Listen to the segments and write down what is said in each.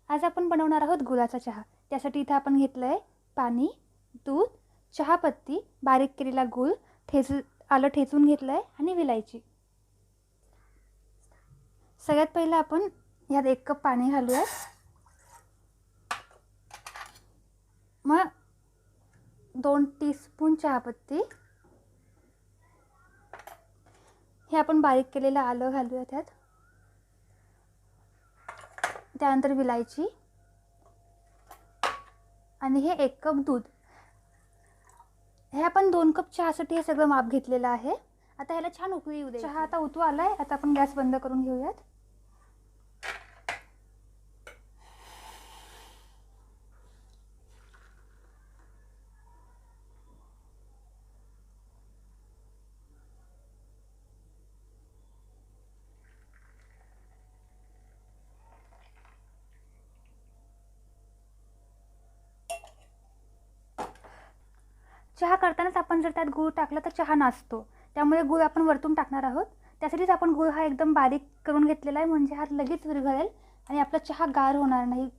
आज आपण बनवणार आहोत गुळाचा चहा। त्यासाठी इथे आपण घेतलं आहे पाणी, दूध, चहापत्ती, बारीक केलेला गूळ, आलं ठेचून घेतलं आहे आणि विलायची। सगळ्यात पहिलं आपण यात 1 कप पाणी घालूया। मग 2 टीस्पून चहापत्ती, हे आपण बारीक केलेलं आलं घालूया त्यात। त्यानंतर विलायची आणि हे 1 कप दूध। हे आपण 2 कप चहासाठी हे सगळं माप घेतलेलं आहे। आता ह्याला छान उकळी येऊ दे। चहा आता उतू आलाय, आता आपण गॅस बंद करून घेऊयात। चहा करतानाच आपण जर त्यात गूळ टाकला तर चहा नासतो, त्यामुळे गूळ आपण वरतून टाकणार आहोत। त्यासाठीच आपण गूळ हा एकदम बारीक करून घेतलेला आहे, म्हणजे हा लगेच विरघळेल आणि आपला चहा गार होणार नाही।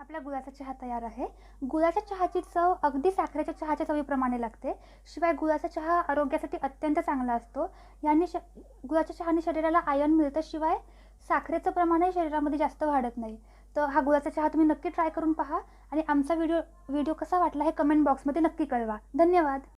आपला गुळाचा चहा तयार आहे। गुळाच्या चहाची चव अगदी साखरेच्या चहाच्या चवीप्रमाणे लागते। शिवाय गुळाचा चहा आरोग्यासाठी अत्यंत चांगला असतो। याने गुळाच्या चहाने शरीराला आयर्न मिळतं, शिवाय साखरेचं प्रमाणही शरीरामध्ये जास्त वाढत नाही। तर हा गुळाचा चहा तुम्ही नक्की ट्राय करून पहा आणि आमचा व्हिडिओ कसा वाटला हे कमेंट बॉक्समध्ये नक्की कळवा। धन्यवाद।